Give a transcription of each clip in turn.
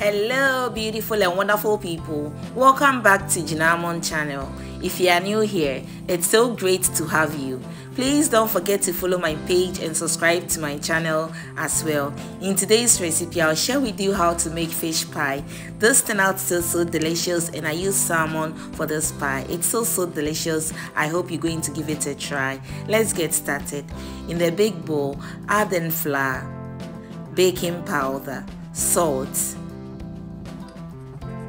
Hello beautiful and wonderful people, welcome back to Jinamon channel. If you are new here, it's so great to have you. Please don't forget to follow my page and subscribe to my channel as well. In today's recipe, I'll share with you how to make fish pie. This turned out so delicious, and I use salmon for this pie. It's so delicious. I hope you're going to give it a try. Let's get started. In the big bowl, add in flour, baking powder, salt,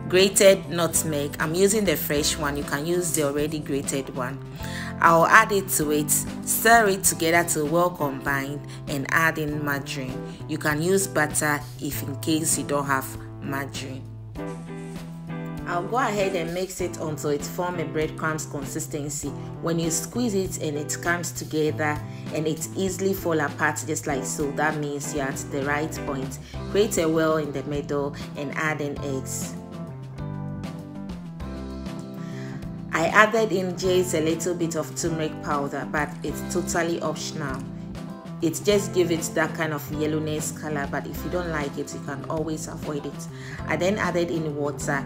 grated nutmeg. I'm using the fresh one. You can use the already grated one. I'll add it to it, stir it together till well combined, and add in margarine. You can use butter if in case you don't have margarine. I'll go ahead and mix it until it forms a breadcrumbs consistency. When you squeeze it and it comes together and it easily fall apart just like so, that means you're at the right point. Create a well in the middle and add in eggs. I added in just a little bit of turmeric powder, but it's totally optional. It just gives it that kind of yellowness color, but if you don't like it, you can always avoid it. I then added in water,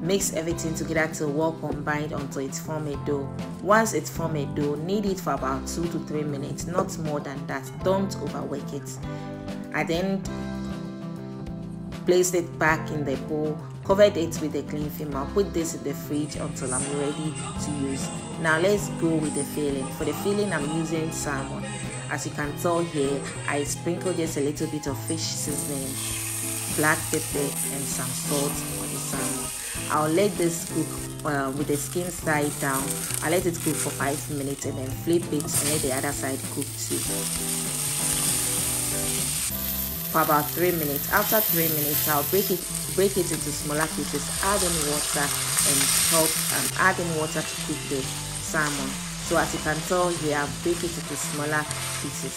mix everything together till well combined until it forms a dough. Once it forms a dough, knead it for about 2 to 3 minutes, not more than that. Don't overwork it. I then placed it back in the bowl, covered it with a cling film. I'll put this in the fridge until I'm ready to use. Now let's go with the filling. For the filling, I'm using salmon. As you can tell here, I sprinkled just a little bit of fish seasoning, black pepper, and some salt for the salmon. I'll let this cook with the skin side down. I'll let it cook for 5 minutes and then flip it and let the other side cook too. For about 3 minutes. After 3 minutes, I'll break it into smaller pieces, add in water and add in water to cook the salmon. So as you can tell here, I'll break it into smaller pieces.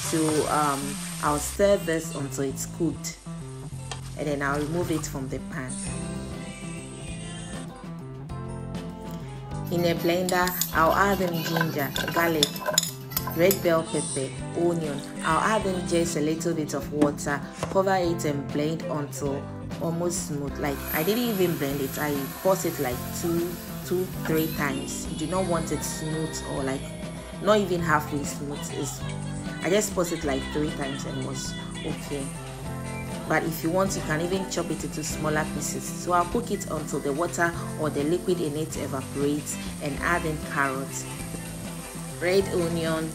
So I'll stir this until it's cooked, and then I'll remove it from the pan. In a blender, I'll add in ginger, garlic, red bell pepper, onion. I'll add in just a little bit of water, cover it and blend until almost smooth. Like I didn't even blend it, I pulse it like 3 times. You do not want it smooth or like not even halfway smooth. I just pulse it like 3 times and it was okay. But if you want, you can even chop it into smaller pieces. So I'll cook it until the water or the liquid in it evaporates, and add in carrots, red onion,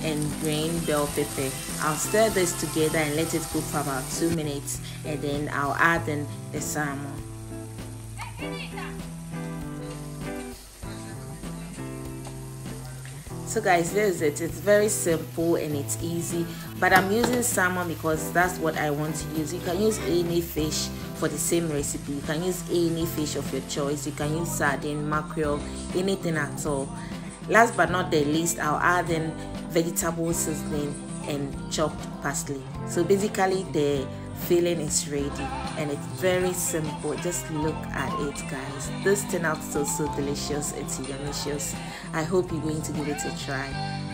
and green bell pepper. I'll stir this together and let it cook for about 2 minutes, and then I'll add in the salmon. So guys, this is it. It's very simple and it's easy, but I'm using salmon because that's what I want to use. You can use any fish for the same recipe. You can use any fish of your choice. You can use sardine, mackerel, anything at all. Last but not the least, I'll add in vegetable seasoning and chopped parsley. So basically the filling is ready and it's very simple. Just look at it, guys. This turned out so delicious. It's delicious. I hope you're going to give it a try.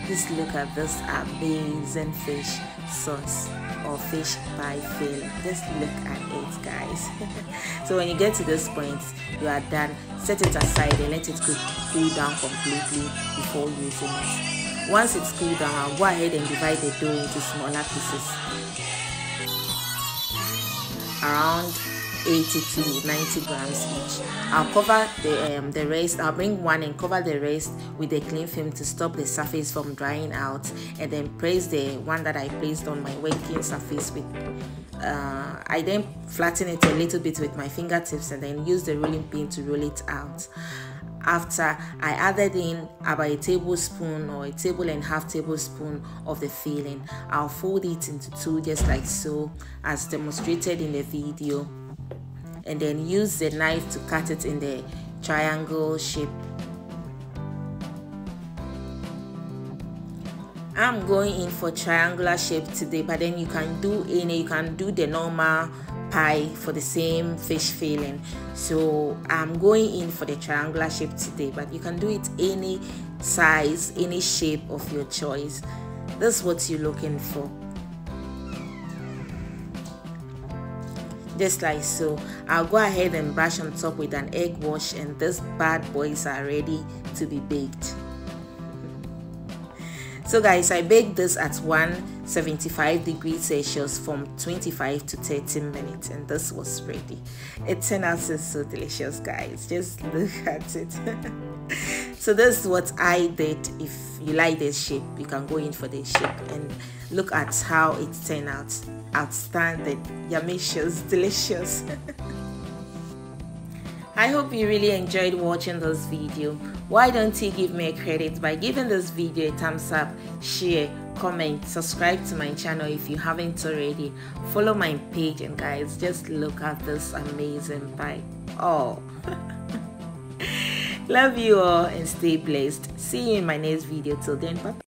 Just look at this amazing fish sauce or fish pie filling. Just look at it, guys. So when you get to this point, you are done. Set it aside and let it cool down completely before using it. Once it's cooled down, I'll go ahead and divide the dough into smaller pieces, around 80 to 90 grams each. I'll cover the rest. I'll bring one and cover the rest with a cling film to stop the surface from drying out, and then press the one that I placed on my working surface with. I then flatten it a little bit with my fingertips and then use the rolling pin to roll it out. After, I added in about a tablespoon or a 1.5 tablespoon of the filling. I'll fold it into 2 just like so, as demonstrated in the video, and then use the knife to cut it in the triangle shape. I'm going in for triangular shape today, but then you can do the normal pie for the same fish filling. So I'm going in for the triangular shape today, but you can do it any size, any shape of your choice. This is what you're looking for. just like so. I'll go ahead and brush on top with an egg wash, and these bad boys are ready to be baked. So guys, I baked this at 175 degrees Celsius from 25 to 30 minutes, and this was ready. It turned out so delicious, guys. Just look at it. So this is what I did. If you like this shape, you can go in for this shape, and look at how it turned out. Outstanding, yumicious, delicious. I hope you really enjoyed watching this video. Why don't you give me a credit by giving this video a thumbs up, share, comment, subscribe to my channel if you haven't already, follow my page, and guys, just look at this amazing pie. Oh. Love you all and stay blessed. See you in my next video. Till then, bye.